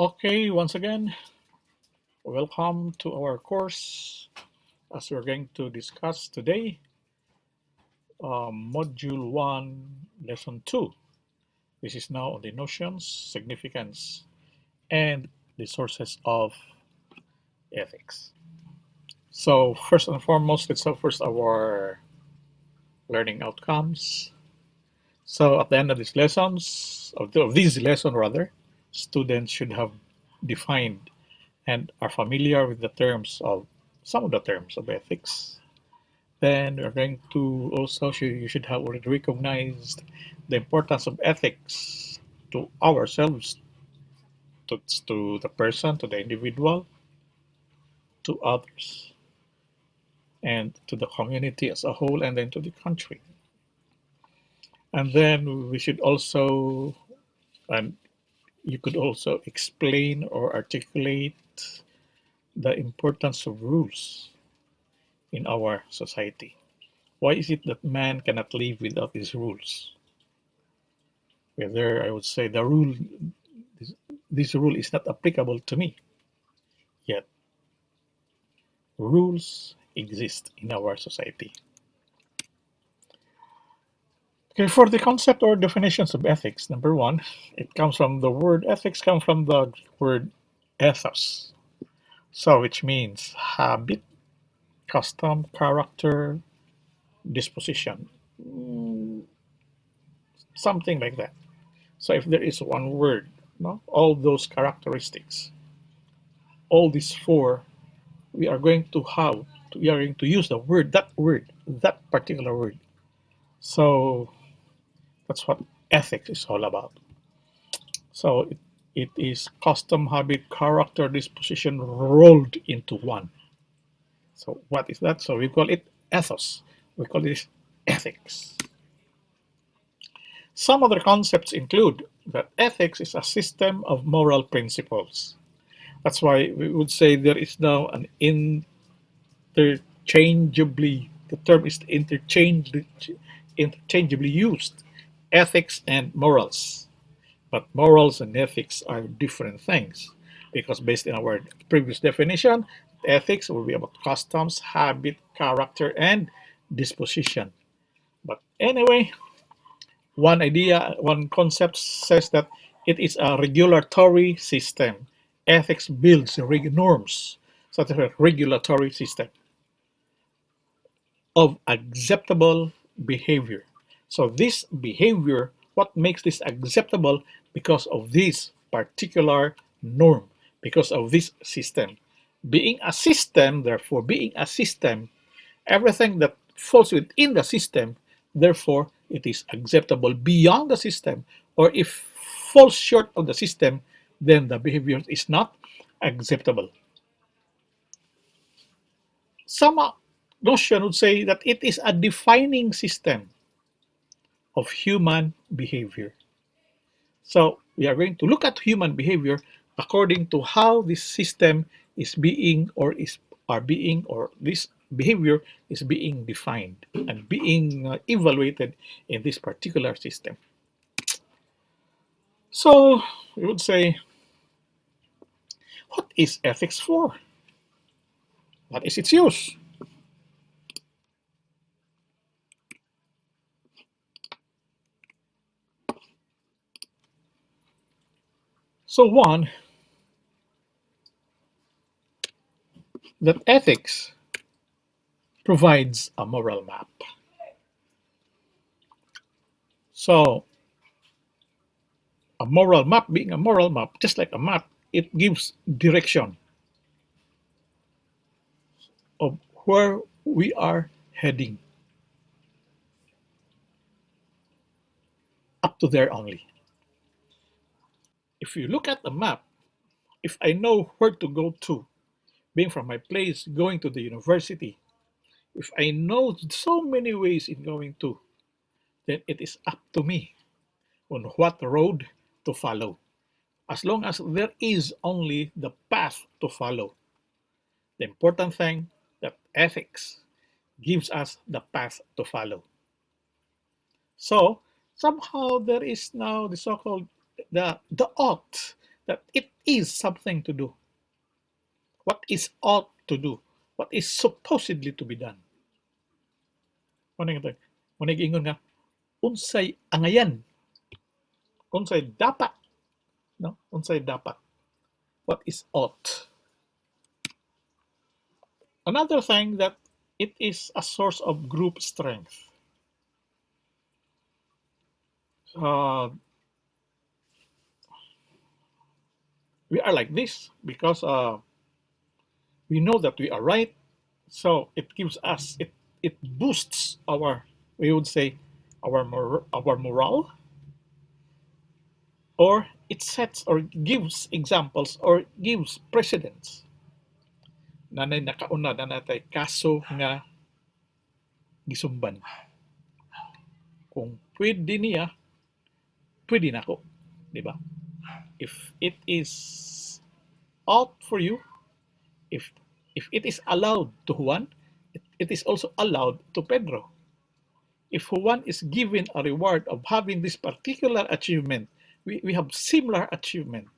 Okay, once again, welcome to our course as we're going to discuss today Module 1, Lesson 2. This is now on the notions, significance, and the sources of ethics. So first and foremost, let's have first our learning outcomes. So at the end of these lessons, of these lesson rather, students should have defined and are familiar with the terms of some of the terms of ethics. Then we're going to also you should have already recognized the importance of ethics to ourselves, to the person, to the individual, to others, and to the community as a whole, and then to the country. And then we should also, and you could also explain or articulate the importance of rules in our society. Why is it that man cannot live without these rules? Whether I would say this rule is not applicable to me, yet rules exist in our society. Okay, for the concept or definitions of ethics, number one, it comes from the word ethics comes from the word ethos. So which means habit, custom, character, disposition, something like that. So if there is one word, no, all those characteristics, all these four, we are going to use the word, that particular word. So that's what ethics is all about. So it is custom, habit, character, disposition rolled into one. So what is that? So we call it ethos. We call it ethics. Some other concepts include that ethics is a system of moral principles. That's why we would say there is now an interchangeably, the term is interchangeably used, ethics and morals. But morals and ethics are different things because based on our previous definition, ethics will be about customs, habit, character, and disposition. But anyway, one concept says that it is a regulatory system. Ethics builds norms, such as a regulatory system of acceptable behavior. So this behavior, what makes this acceptable? Because of this particular norm, because of this system. Being a system, therefore, being a system, everything that falls within the system, therefore, it is acceptable beyond the system. Or if falls short of the system, then the behavior is not acceptable. Some notion would say that it is a defining system of human behavior. So we are going to look at human behavior according to how this system is being or this behavior is being defined and being evaluated in this particular system. So we would say, what is ethics for? What is its use? So one, that ethics provides a moral map. So a moral map, being a moral map, just like a map, it gives direction of where we are heading, up to there only. If you look at the map, if I know where to go to, being from my place going to the university, if I know so many ways in going to, then it is up to me on what road to follow. As long as there is only the path to follow. The important thing that ethics gives us the path to follow. So somehow there is now the so-called the ought that it is something to do, what is ought to do, what is supposedly to be done. Ano nga muna ingon nga, unsay angayan, unsay dapat, no? Unsay dapat, what is ought. Another thing that it is a source of group strength. Uh, we are like this because we know that we are right, so it gives us it boosts our, we would say, our morale, or it sets or gives examples or gives precedents. Nanay nakauna na natay kaso nga gisumban. Kung pwede niya, pwede na ako, di ba? If it is out for you, if it is allowed to Juan, it is also allowed to Pedro. If Juan is given a reward of having this particular achievement, we have similar achievement.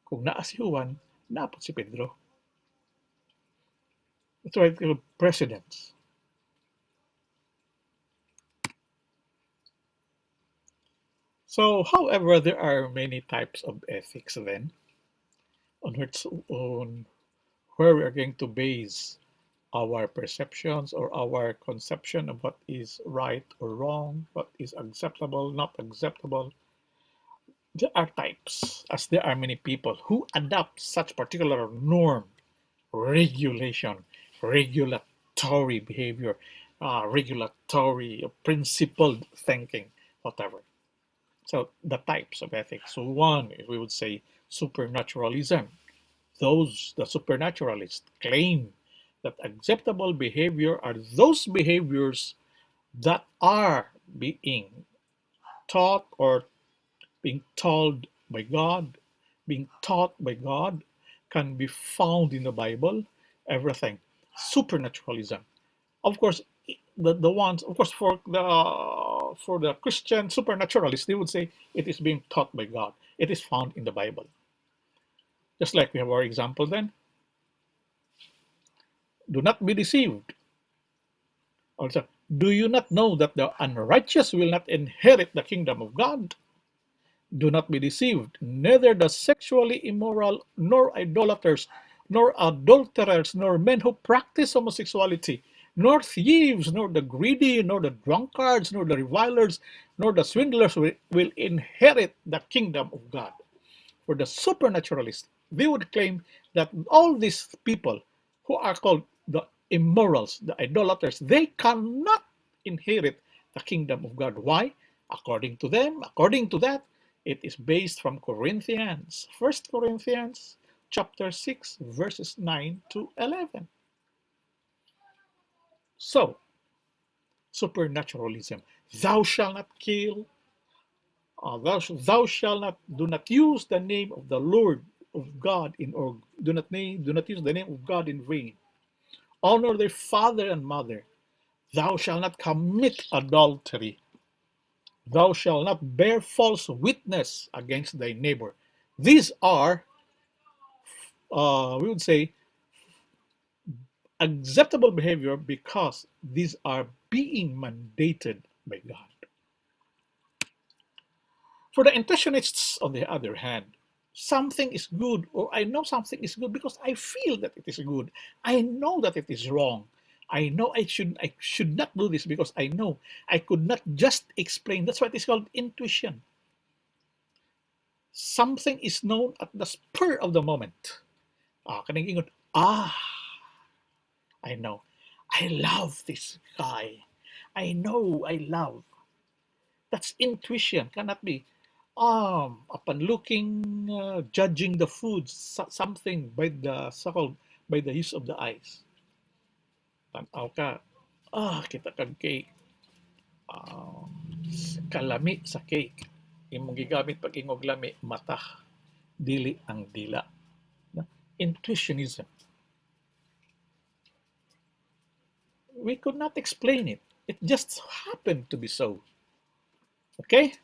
Kung naa si Juan, naapot si Pedro. That's why it's called precedence. So, however, there are many types of ethics then, on where we are going to base our perceptions or our conception of what is right or wrong, what is acceptable, not acceptable. There are types, as there are many people who adopt such particular norm, regulation, regulatory behavior, regulatory principled thinking, whatever. So the types of ethics. So one, we would say supernaturalism. The supernaturalists claim that acceptable behavior are those behaviors that are being taught or being told by God, being taught by God, can be found in the Bible, everything. Supernaturalism. Of course, the ones, of course, for the Christian supernaturalists, they would say it is being taught by God. It is found in the Bible. Just like we have our example then. Do not be deceived. Also, do you not know that the unrighteous will not inherit the kingdom of God? Do not be deceived. Neither the sexually immoral, nor idolaters, nor adulterers, nor men who practice homosexuality, nor thieves, nor the greedy, nor the drunkards, nor the revilers, nor the swindlers will inherit the kingdom of God. For the supernaturalists, they would claim that all these people who are called the immorals, the idolaters, they cannot inherit the kingdom of God. Why? According to them, according to that, it is based from Corinthians, 1 Corinthians chapter 6, verses 9 to 11. So, supernaturalism. Thou shalt not kill, thou shalt not, do not use the name of the Lord of God or do not use the name of God in vain. Honor their father and mother. Thou shalt not commit adultery. Thou shalt not bear false witness against thy neighbor. These are, we would say, acceptable behavior because these are being mandated by God. For the intentionists, on the other hand, something is good, or I know something is good because I feel that it is good. I know that it is wrong. I know I should not do this because I know I could not just explain. That's why it is called intuition. Something is known at the spur of the moment. Kanang ingon, I know. I love this guy. I know I love. That's intuition. Cannot be upon looking, judging the foods, something by the so by the use of the eyes. Tanaw ka, kita kag cake. Ah, kalami sa cake. Imong gigamit pag ingog lami, mata, dili ang dila. Intuitionism. We could not explain it. It just happened to be so. Okay?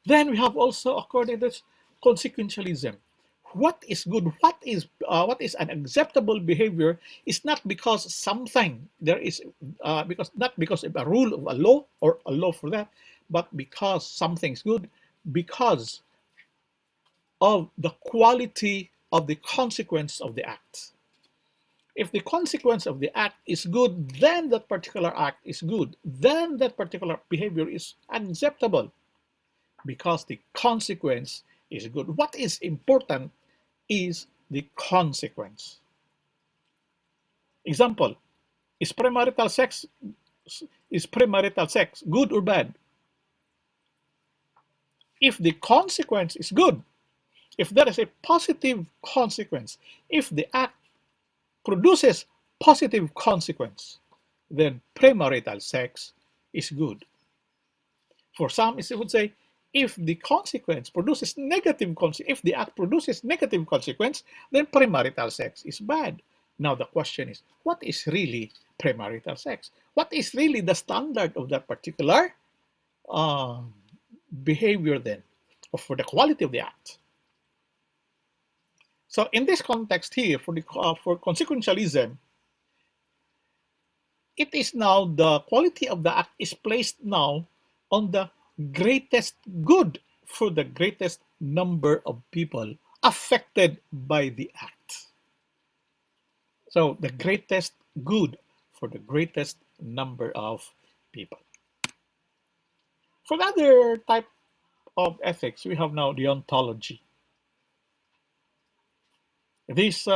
Then we have also, according to this, consequentialism. What is good, what is an acceptable behavior is not because something there is, because not because of a rule of a law or a law for that, but because something's good, because of the quality of the consequence of the act. If the consequence of the act is good, then that particular act is good. Then that particular behavior is acceptable because the consequence is good. What is important is the consequence. Example, is premarital sex is premarital sex good or bad? If the consequence is good, if there is a positive consequence, if the act produces positive consequence, then premarital sex is good. For some, it would say if the consequence produces negative if the act produces negative consequence, then premarital sex is bad. Now the question is, what is really premarital sex? What is really the standard of that particular uh, behavior then, or for the quality of the act? So in this context here, for consequentialism, it is now the quality of the act is placed now on the greatest good for the greatest number of people affected by the act. So the greatest good for the greatest number of people. For the other type of ethics, we have now deontology. This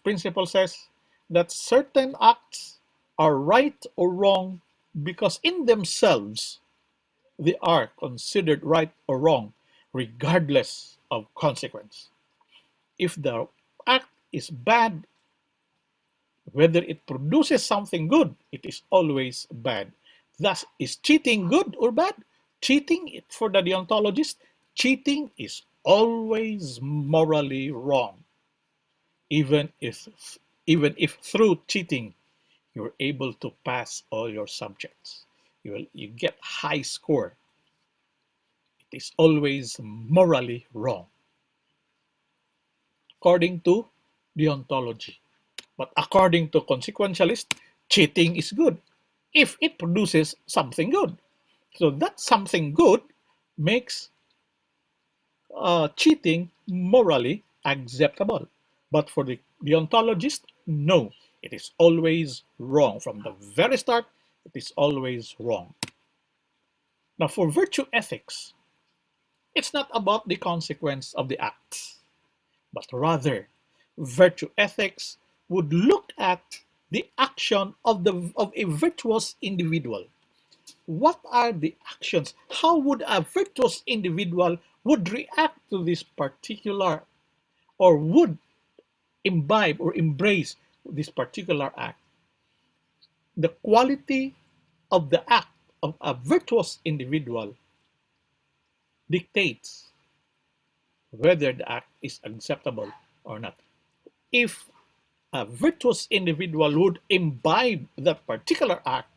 principle says that certain acts are right or wrong because in themselves they are considered right or wrong regardless of consequence. If the act is bad, whether it produces something good, it is always bad. Thus, is cheating good or bad? Cheating, for the deontologist, cheating is always morally wrong. Even if through cheating you're able to pass all your subjects, you get high score, it is always morally wrong according to deontology. But according to consequentialist, cheating is good if it produces something good. So that something good makes cheating morally acceptable. But for the deontologist, no, it is always wrong. From the very start, it is always wrong. Now, for virtue ethics, it's not about the consequence of the acts, but rather, virtue ethics would look at the action of a virtuous individual. What are the actions? How would a virtuous individual would react to this particular, or would imbibe or embrace this particular act? The quality of the act of a virtuous individual dictates whether the act is acceptable or not. If a virtuous individual would imbibe that particular act,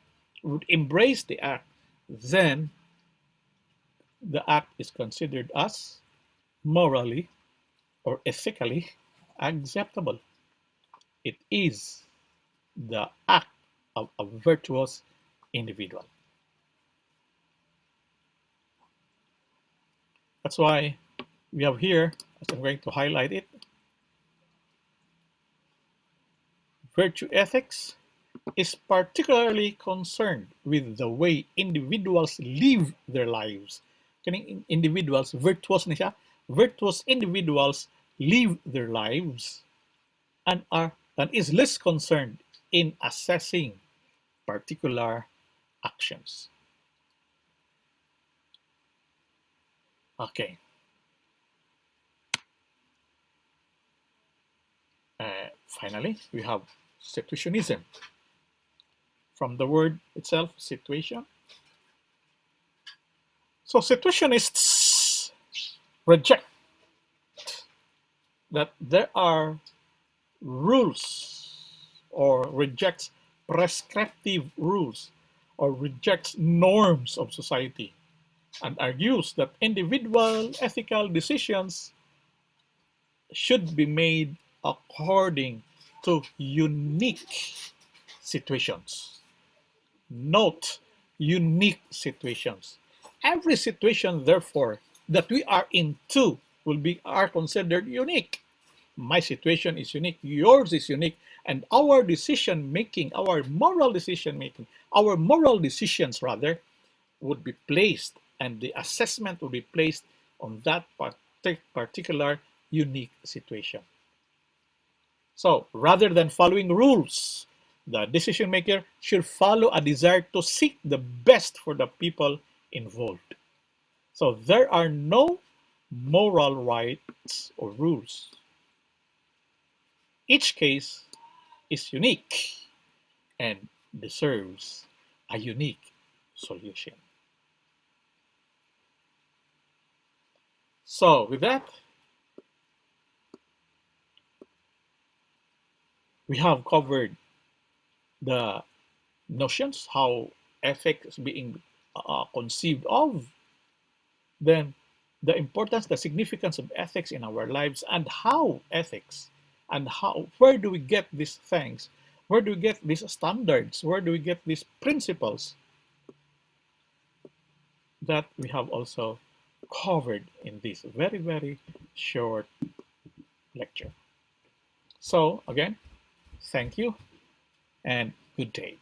would embrace the act, then the act is considered as morally or ethically acceptable. It is the act of a virtuous individual. That's why we have here, as I'm going to highlight it, virtue ethics is particularly concerned with the way individuals live their lives. Kaning individuals, virtuous na siya, virtuous individuals live their lives and is less concerned in assessing particular actions. Okay. Finally, we have situationism. From the word itself, situation. So situationists reject that there are rules, or rejects prescriptive rules, or rejects norms of society, and argues that individual ethical decisions should be made according to unique situations. Note, unique situations. Every situation, therefore, that we are into are considered unique. My situation is unique, yours is unique, and our decision making, our moral decision making, our moral decisions rather, would be placed, and the assessment would be placed on that particular unique situation. So rather than following rules, the decision maker should follow a desire to seek the best for the people involved. So there are no moral rights or rules. Each case is unique and deserves a unique solution. So with that, we have covered the notions, how ethics is being conceived of, then the importance, the significance of ethics in our lives, and how ethics, and where do we get these things? Where do we get these standards? Where do we get these principles that we have also covered in this very, very short lecture? So again, thank you and good day.